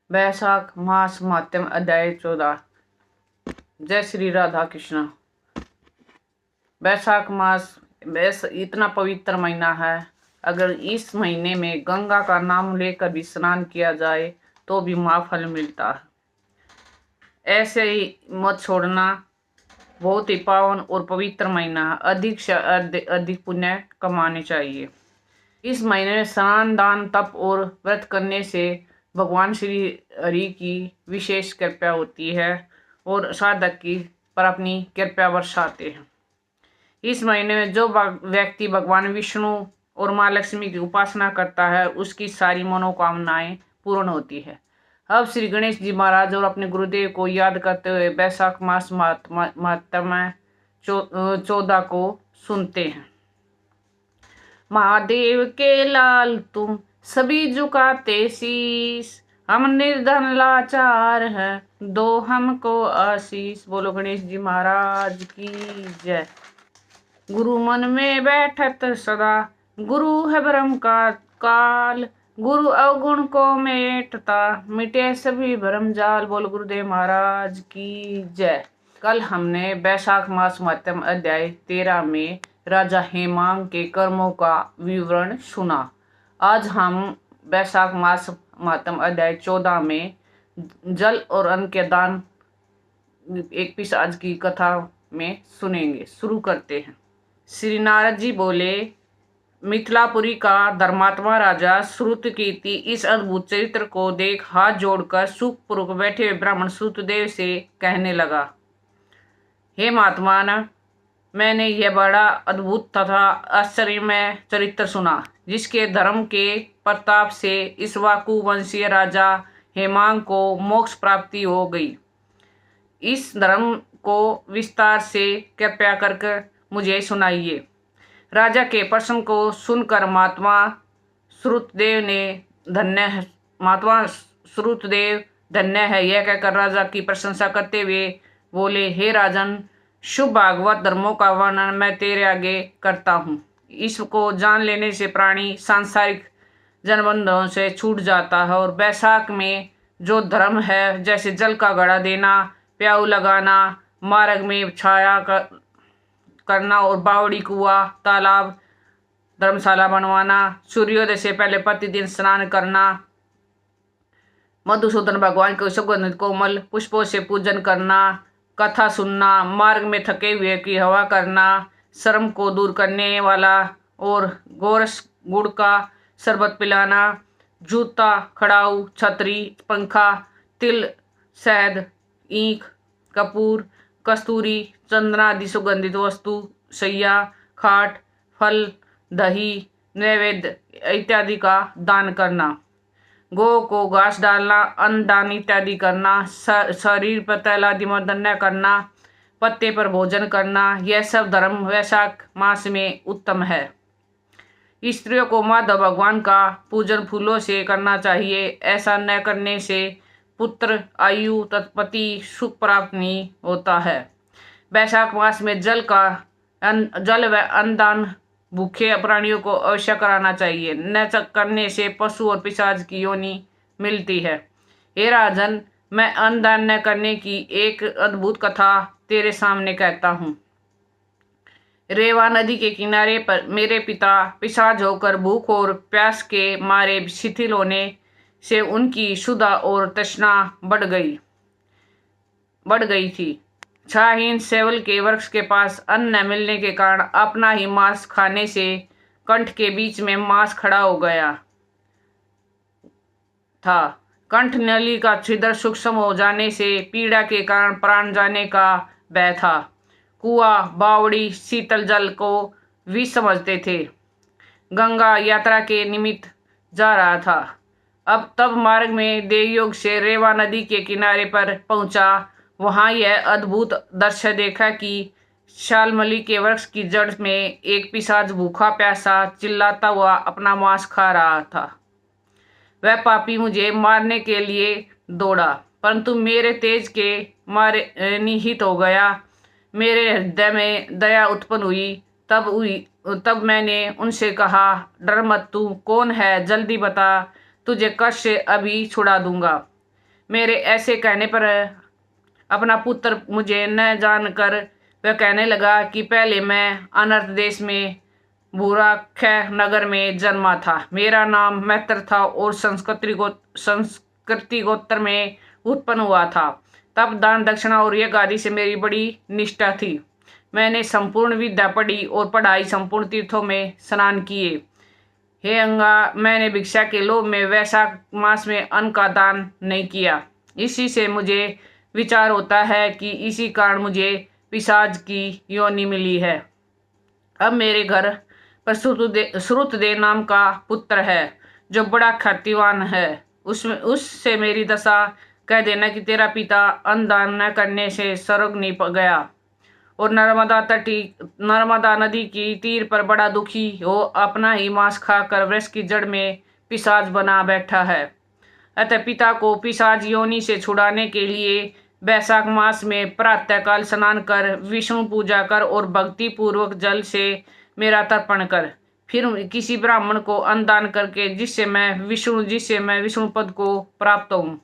वैशाख मास माध्यम अध्याय 14। जय श्री राधा कृष्ण। वैशाख मास इतना पवित्र महीना है। अगर इस महीने में गंगा का नाम लेकर भी स्नान किया जाए तो भी महाफल मिलता है। ऐसे ही मत छोड़ना। बहुत ही पावन और पवित्र महीना है। अधिक से अधिक पुण्य कमाने चाहिए। इस महीने में स्नान, दान, तप और व्रत करने से भगवान श्री हरि की विशेष कृपा होती है और साधक की पर अपनी कृपा बरसाते हैं। इस महीने में जो व्यक्ति भगवान विष्णु और माँ लक्ष्मी की उपासना करता है उसकी सारी मनोकामनाएं पूर्ण होती है। अब श्री गणेश जी महाराज और अपने गुरुदेव को याद करते हुए वैशाख मास महात्म्य 14 को सुनते हैं। महादेव के लाल तुम सभी झुकाते शीश, हम निर्धन लाचार हैं, दो हमको आशीष। बोलो गणेश जी महाराज की जय। गुरु मन में बैठत सदा, गुरु है ब्रह्म का काल, गुरु अवगुण को मेटता, मिटे सभी भ्रम जाल। बोलो गुरुदेव महाराज की जय। कल हमने वैशाख मास महात्म्य अध्याय 13 में राजा हेमांग के कर्मों का विवरण सुना। आज हम वैशाख मास महात्म्य अध्याय 14 में जल और अन्न के दान एक पिशाच की कथा में सुनेंगे। शुरू करते हैं। श्री नारद जी बोले, मिथिलापुरी का धर्मात्मा राजा श्रुतकीर्ति इस अद्भुत चरित्र को देख हाथ जोड़कर सुखपूर्वक बैठे हुए ब्राह्मण श्रुतदेव से कहने लगा, हे महात्मा, मैंने यह बड़ा अद्भुत तथा आश्चर्यमय चरित्र सुना, जिसके धर्म के प्रताप से इक्ष्वाकु वंशीय राजा हेमांग को मोक्ष प्राप्ति हो गई। इस धर्म को विस्तार से कृपया करके मुझे सुनाइए। राजा के प्रश्न को सुनकर महात्मा श्रुतदेव धन्य है यह कहकर राजा की प्रशंसा करते हुए बोले, हे राजन, शुभ भागवत धर्मों का वर्णन मैं तेरे आगे करता हूँ। इसको जान लेने से प्राणी सांसारिक जनबंधों से छूट जाता है और वैशाख में जो धर्म है, जैसे जल का घड़ा देना, प्याऊ लगाना, मार्ग में छाया करना और बावड़ी, कुआ, तालाब, धर्मशाला बनवाना, सूर्योदय से पहले प्रतिदिन स्नान करना, मधुसूदन भगवान के सुगंधित कोमल पुष्पों से पूजन करना, कथा सुनना, मार्ग में थके हुए की हवा करना, श्रम को दूर करने वाला और गोरस गुड़ का शरबत पिलाना, जूता, खड़ाऊ, छतरी, पंखा, तिल, शहद, ईख, कपूर, कस्तूरी, चंदन आदि सुगंधित वस्तु, सैया, खाट, फल, दही, नैवेद्य इत्यादि का दान करना, गौ को घास डालना, अन्न दान इत्यादि करना, शरीर पर तैल आदि मर्दन न करना, पत्ते पर भोजन करना, यह सब धर्म वैशाख मास में उत्तम है। स्त्रियों को माधव भगवान का पूजन फूलों से करना चाहिए। ऐसा न करने से पुत्र, आयु, तत्पति, सुख प्राप्त नहीं होता है। वैशाख मास में जल व अन्न दान भूखे प्राणियों को अवश्य कराना चाहिए। न करने से पशु और पिशाच की योनि मिलती है। हे राजन, मैं अन्न दान न करने की एक अद्भुत कथा तेरे सामने कहता हूँ। रेवा नदी के किनारे पर मेरे पिता पिशाच होकर भूख और प्यास के मारे शिथिल होने से उनकी क्षुधा और तृष्णा बढ़ गई थी। छाहीन सेवल के वृक्ष के पास अन्न न मिलने के कारण अपना ही मांस खाने से कंठ के बीच में मांस खड़ा हो गया था। कंठ नली का छिद्र सूक्ष्म हो जाने से पीड़ा के कारण प्राण जाने का भय था। कुआ, बावड़ी, शीतल जल को विष समझते थे। गंगा यात्रा के निमित्त जा रहा था। तब मार्ग में देवयोग से रेवा नदी के किनारे पर पहुंचा। वहां यह अद्भुत दृश्य देखा कि शालमली के वृक्ष की जड़ में एक पिशाच भूखा प्यासा चिल्लाता हुआ अपना मांस खा रहा था। वह पापी मुझे मारने के लिए दौड़ा, परंतु मेरे तेज के मारे निहित हो गया। मेरे हृदय में दया उत्पन्न हुई। तब मैंने उनसे कहा, डर मत, तू कौन है? जल्दी बता, तुझे कष्ट से अभी छुड़ा दूंगा। मेरे ऐसे कहने पर अपना पुत्र मुझे न जानकर वह कहने लगा कि पहले मैं अनर्थ देश में बुराख नगर में जन्मा था। मेरा नाम मैत्र था और संस्कृति गोत्र में उत्पन्न हुआ था। तब दान दक्षिणा और यज्ञ आदि से मेरी बड़ी निष्ठा थी। मैंने संपूर्ण विद्या पढ़ी और पढ़ाई संपूर्ण तीर्थों में स्नान किए। हे अंगा, मैंने भिक्षा के लोभ में वैशाख मास में अन्न का दान नहीं किया। इसी से मुझे विचार होता है कि इसी कारण मुझे पिशाच की योनि मिली है। अब मेरे घर पर श्रुतदेव नाम का पुत्र है जो बड़ा ख्यातिवान है। उससे मेरी दशा कह देना कि तेरा पिता अन्न दान न करने से स्वर्ग नहीं गया और नर्मदा नदी की तीर पर बड़ा दुखी हो अपना ही मांस खाकर वृक्ष की जड़ में पिशाच बना बैठा है। अतः पिता को पिशाच योनि से छुड़ाने के लिए वैशाख मास में प्रातःकाल स्नान कर, विष्णु पूजा कर और भक्ति पूर्वक जल से मेरा तर्पण कर, फिर किसी ब्राह्मण को अन्न दान करके जिससे मैं विष्णु पद को प्राप्त हूँ।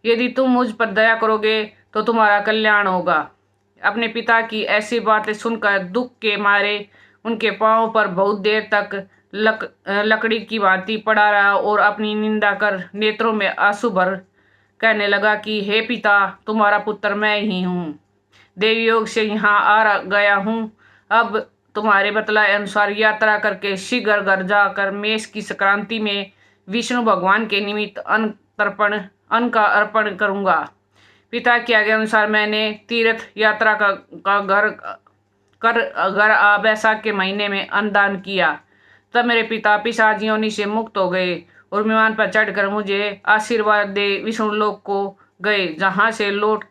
यदि तुम मुझ पर दया करोगे तो तुम्हारा कल्याण होगा। अपने पिता की ऐसी बातें सुनकर दुख के मारे उनके पांव पर बहुत देर तक लकड़ी की भांति पड़ा रहा और अपनी निंदा कर नेत्रों में आंसू भर कहने लगा कि हे पिता, तुम्हारा पुत्र मैं ही हूँ। देवी योग से यहाँ आ गया हूँ। अब तुम्हारे बतलाए अनुसार यात्रा करके शीघ्र घर जाकर मेष की संक्रांति में विष्णु भगवान के निमित्त अन्न का अर्पण करूँगा। पिता की आज्ञा अनुसार मैंने तीर्थ यात्रा का घर वैशाख के महीने में अन्नदान किया। तब मेरे पिता पिशाच योनि से मुक्त हो गए और विमान पर चढ़कर मुझे आशीर्वाद दे विष्णु लोक को गए, जहाँ से लौट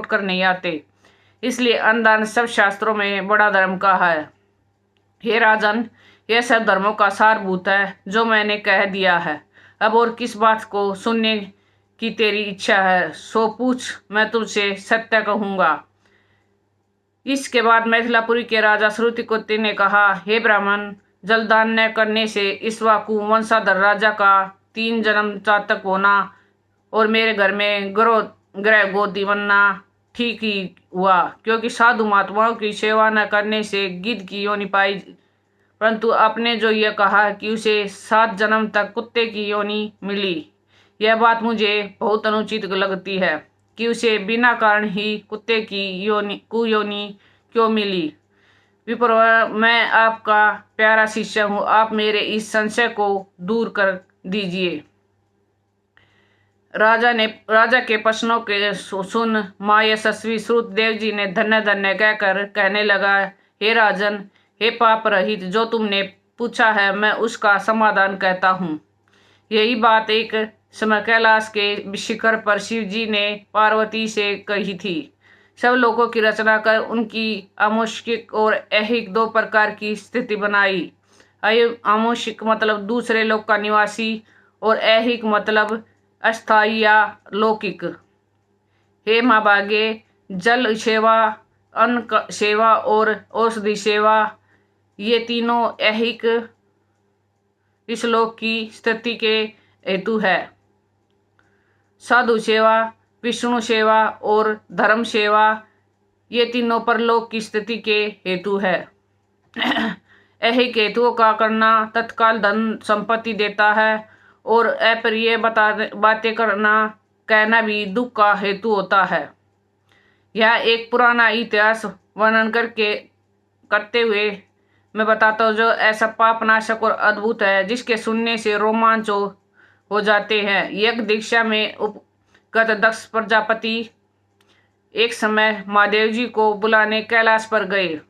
कर नहीं आते। इसलिए अन्नदान सब शास्त्रों में बड़ा धर्म कहा है। हे राजन, यह सब धर्मों का सारभूत है जो मैंने कह दिया है। अब और किस बात को सुनने की तेरी इच्छा है सो पूछ, मैं तुझसे सत्य कहूँगा। इसके बाद मैथिलापुरी के राजा श्रुतिकुति ने कहा, हे ब्राह्मण, जलदान न करने से इक्ष्वाकु वंशाधर राजा का 3 जन्म चातक होना और मेरे घर में ग्रह गोदी बनना ठीक ही हुआ, क्योंकि साधु महात्माओं की सेवा न करने से गिद्ध की योनि पाई। परंतु आपने जो यह कहा कि उसे 7 जन्म तक कुत्ते की योनि मिली, यह बात मुझे बहुत अनुचित लगती है कि उसे बिना कारण ही कुत्ते की कुयोनि क्यों मिली। विप्रवर, मैं आपका प्यारा शिष्य हूँ, आप मेरे इस संशय को दूर कर दीजिए। राजा के प्रश्नों के सुन माँ यशस्वी श्रुतदेव जी ने धन्य धन्य कहकर कहने लगा, हे राजन, हे पाप रहित, जो तुमने पूछा है मैं उसका समाधान कहता हूँ। यही बात एक समय कैलाश के शिखर पर शिव जी ने पार्वती से कही थी। सब लोगों की रचना कर उनकी आमुषिक और ऐहिक 2 प्रकार की स्थिति बनाई। आमुषिक मतलब दूसरे लोक का निवासी और ऐहिक मतलब अस्थायी या लौकिक। हे माँ भागे, जल सेवा, अन्न सेवा और औषधि सेवा, ये तीनों ऐहिक इस लोक की स्थिति के हेतु है। साधु सेवा, विष्णु सेवा और धर्म सेवा, ये तीनों परलोक की स्थिति के हेतु है। ऐहिक हेतुओं का करना तत्काल धन संपत्ति देता है और अप्रिय बातें कहना भी दुख का हेतु होता है। यह एक पुराना इतिहास वर्णन करते हुए मैं बताता हूँ, जो ऐसा पापनाशक और अद्भुत है जिसके सुनने से रोमांच हो जाते हैं। यज्ञ दीक्षा में उपगत दक्ष प्रजापति एक समय महादेव जी को बुलाने कैलाश पर गए।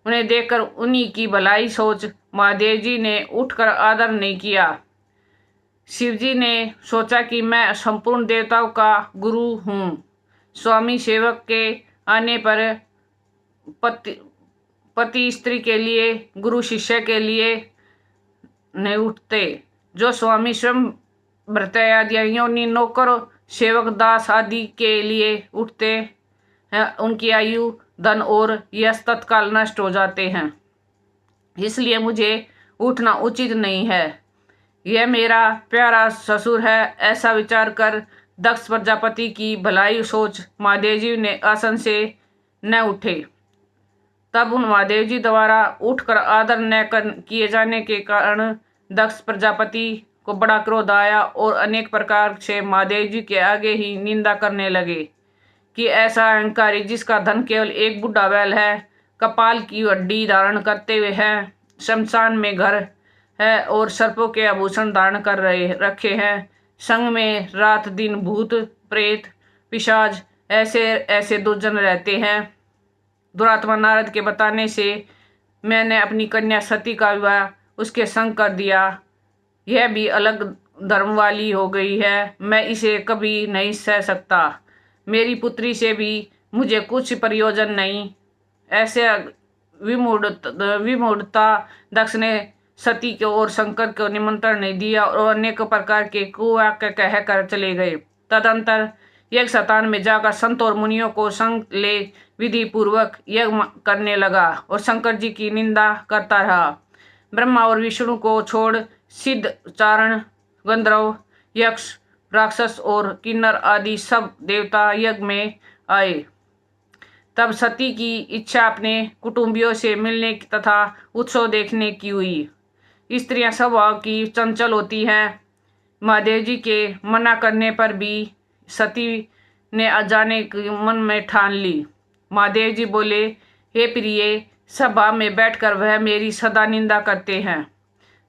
उन्हें देखकर उन्हीं की भलाई सोच महादेव जी ने उठकर आदर नहीं किया। शिव जी ने सोचा कि मैं संपूर्ण देवताओं का गुरु हूँ। स्वामी सेवक के आने पर पति स्त्री के लिए, गुरु शिष्य के लिए नहीं उठते। जो स्वामी स्वयं भृत्यादि नौकर सेवक दास आदि के लिए उठते हैं, उनकी आयु धन और यश तत्काल नष्ट हो जाते हैं। इसलिए मुझे उठना उचित नहीं है। यह मेरा प्यारा ससुर है। ऐसा विचार कर दक्ष प्रजापति की भलाई सोच महादेव जी ने आसन से न उठे। तब उन महादेव जी द्वारा उठकर आदर न किए जाने के कारण दक्ष प्रजापति को बड़ा क्रोध आया और अनेक प्रकार से महादेव जी के आगे ही निंदा करने लगे कि ऐसा अहंकारी जिसका धन केवल एक बुढ़ा बैल है, कपाल की हड्डी धारण करते हुए है, शमशान में घर है और सर्पों के आभूषण धारण कर रखे हैं, संग में रात दिन भूत प्रेत पिशाच ऐसे ऐसे दुर्जन रहते हैं। दुरात्मा नारद के बताने से मैंने अपनी कन्या सती का विवाह उसके संग कर दिया। यह भी अलग धर्म वाली हो गई है, मैं इसे कभी नहीं सह सकता। मेरी पुत्री से भी मुझे कुछ प्रयोजन नहीं। ऐसे विमूढ़ता दक्ष ने सती को और शंकर को निमंत्रण नहीं दिया और अनेक प्रकार के कुवाक्य कह कर चले गए। तदंतर यज्ञ स्थान में जाकर संत और मुनियों को संग ले विधि पूर्वक यज्ञ करने लगा और शंकर जी की निंदा करता रहा। ब्रह्मा और विष्णु को छोड़ सिद्ध चारण गंधर्व यक्ष राक्षस और किन्नर आदि सब देवता यज्ञ में आए। तब सती की इच्छा अपने कुटुंबियों से मिलने तथा उत्सव देखने की हुई। स्त्रियां स्वभाव की चंचल होती हैं। महादेव जी के मना करने पर भी सती ने जाने की मन में ठान ली। महादेव जी बोले, हे प्रिय, सभा में बैठकर वह मेरी सदा निंदा करते हैं।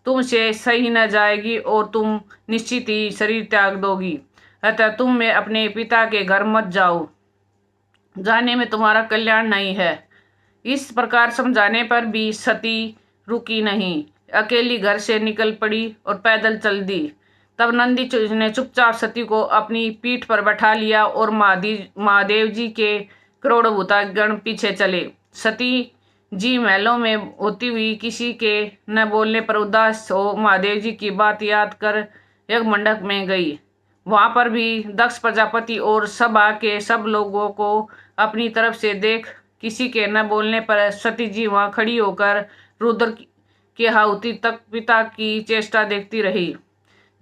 तुमसे सही न जाएगी और तुम निश्चित ही शरीर त्याग दोगी। अतः तुम में अपने पिता के घर मत जाओ, जाने में तुम्हारा कल्याण नहीं है। इस प्रकार समझाने पर भी सती रुकी नहीं, अकेली घर से निकल पड़ी और पैदल चल दी। तब नंदी ने चुपचाप सती को अपनी पीठ पर बैठा लिया और महादेव जी के करोड़ों भूतागण पीछे चले। सती जी महलों में होती हुई किसी के न बोलने पर उदास हो महादेव जी की बात याद कर यज्ञ मंडप में गई। वहां पर भी दक्ष प्रजापति और सभा के सब लोगों को अपनी तरफ से देख किसी के न बोलने पर सती जी वहां खड़ी होकर रुद्र की आहुति तक पिता की चेष्टा देखती रही।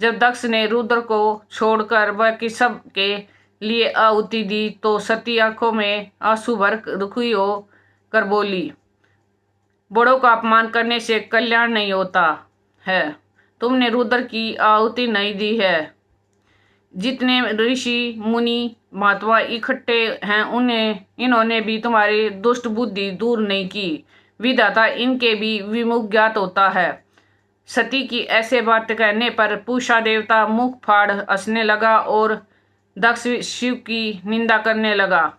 जब दक्ष ने रुद्र को छोड़कर बाकी सब के लिए आहुति दी तो सती आंखों में आंसू भर दुखी हो कर बोली, बड़ों का अपमान करने से कल्याण नहीं होता है। तुमने रुद्र की आहुति नहीं दी है। जितने ऋषि मुनि महात्मा इकट्ठे हैं इन्होंने भी तुम्हारी दुष्ट बुद्धि दूर नहीं की। विधाता इनके भी विमुख ज्ञात होता है। सती की ऐसे बात कहने पर पूषा देवता मुख फाड़ हंसने लगा और दक्ष शिव की निंदा करने लगा।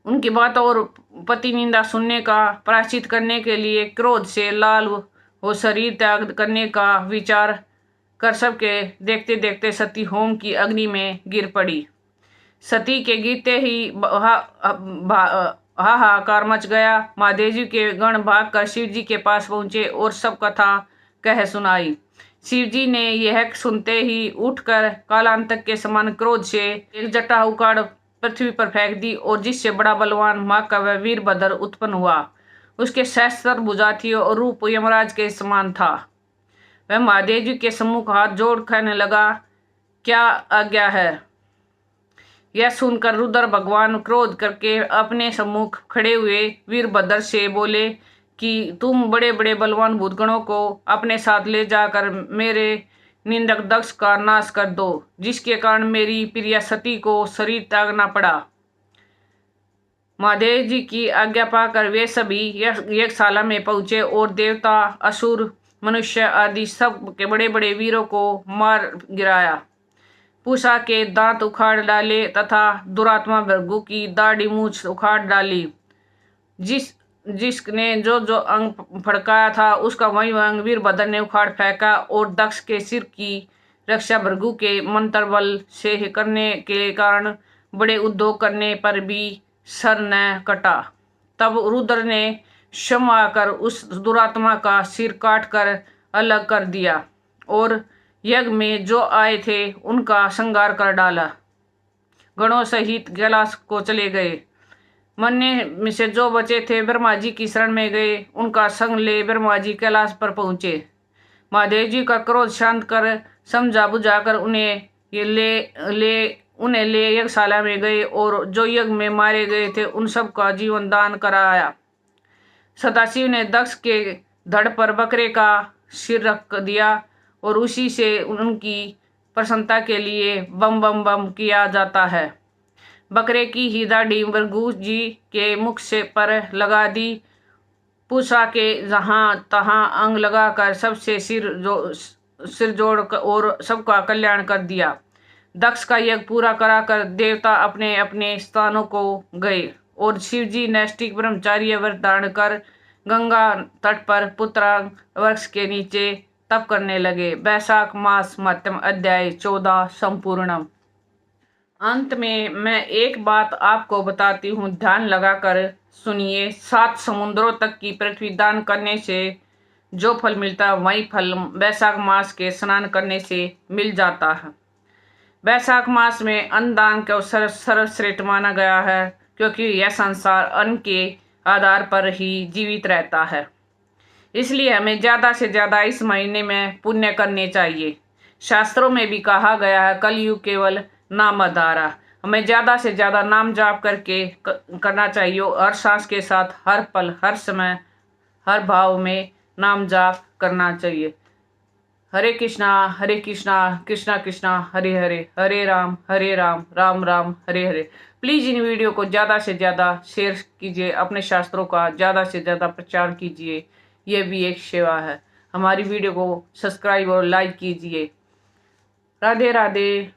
उनकी बात और पति निंदा सुनने का प्रायश्चित करने के लिए क्रोध से लाल हो शरीर त्याग करने का विचार कर सबके देखते देखते सती होम की अग्नि में गिर पड़ी। सती के गिरते ही हाहाकार मच गया। महादेव जी के गण भागकर शिव जी के पास पहुंचे और सब कथा कह सुनाई। शिव जी ने यह सुनते ही उठकर कालांतक के समान क्रोध से एक जटा उखाड़ पृथ्वी पर फेंक दी और जिससे बड़ा बलवान माँ का वह वीरभद्र उत्पन्न हुआ। उसके सहस्त्र भुजा थी और रूप यमराज के समान था। वह महादेव जी के सम्मुख हाथ जोड़ कहने लगा, क्या आज्ञा है। यह सुनकर रुद्र भगवान क्रोध करके अपने सम्मुख खड़े हुए वीरभद्र से बोले कि तुम बड़े बड़े बलवान भूतगणों को अपने साथ ले जाकर मेरे निंदक दक्ष का नाश कर दो, जिसके कारण मेरी प्रिया सती को शरीर त्यागना पड़ा। महादेव जी की आज्ञा पाकर वे सभी यज्ञशाला में पहुंचे और देवता असुर मनुष्य आदि सब के बड़े बड़े वीरों को मार गिराया। पूषा के दांत उखाड़ डाले तथा दुरात्मा भृगु की दाढ़ी मूछ उखाड़ डाली। जिसने जो जो अंग फड़काया था उसका वही अंग वीरभद्र ने उखाड़ फेंका और दक्ष के सिर की रक्षा भृगु के मंत्र बल से करने के कारण बड़े उद्योग करने पर भी सर न कटा। तब रुद्र ने क्षमा कर उस दुरात्मा का सिर काट कर अलग कर दिया और यज्ञ में जो आए थे उनका संहार कर डाला। गणों सहित कैलाश को चले गए। मरने में से जो बचे थे ब्रह्मा जी की शरण में गए। उनका संग ले ब्रह्मा जी कैलाश पर पहुँचे। महादेव जी का क्रोध शांत कर समझा बुझाकर उन्हें ले यज्ञशाला में गए और जो यज्ञ में मारे गए थे उन सब का जीवन दान कराया। सदाशिव ने दक्ष के धड़ पर बकरे का सिर रख दिया और उसी से उनकी प्रसन्नता के लिए बम बम बम किया जाता है। बकरे की ही दाढ़ी भृगु जी के मुख से पर लगा दी। पूछा के जहां तहां अंग लगाकर सबसे सिर जोड़ और सबका कल्याण कर दिया। दक्ष का यज्ञ पूरा कराकर देवता अपने अपने स्थानों को गए और शिवजी नैष्ठिक ब्रह्मचार्य व्रत धारण कर गंगा तट पर पुत्रांग वृक्ष के नीचे तप करने लगे। वैशाख मास महत्म अध्याय 14 संपूर्णम। अंत में मैं एक बात आपको बताती हूँ, ध्यान लगाकर सुनिए। 7 समुद्रों तक की पृथ्वी दान करने से जो फल मिलता है वही फल वैशाख मास के स्नान करने से मिल जाता है। वैशाख मास में अन्न दान को सर्वश्रेष्ठ माना गया है क्योंकि यह संसार अन्न के आधार पर ही जीवित रहता है। इसलिए हमें ज़्यादा से ज़्यादा इस महीने में पुण्य करने चाहिए। शास्त्रों में भी कहा गया है कलयुग केवल नाम आधारा। हमें ज़्यादा से ज़्यादा नाम जाप करके करना चाहिए। हर सांस के साथ हर पल हर समय हर भाव में नाम जाप करना चाहिए। हरे कृष्णा कृष्णा कृष्णा हरे हरे, हरे Ram Ram Ram Hare Hare. Please in video को ज़्यादा से ज़्यादा शेयर कीजिए, अपने शास्त्रों का ज़्यादा से ज़्यादा प्रचार कीजिए। ये भी एक सेवा है। हमारी वीडियो को सब्सक्राइब और लाइक कीजिए। राधे राधे।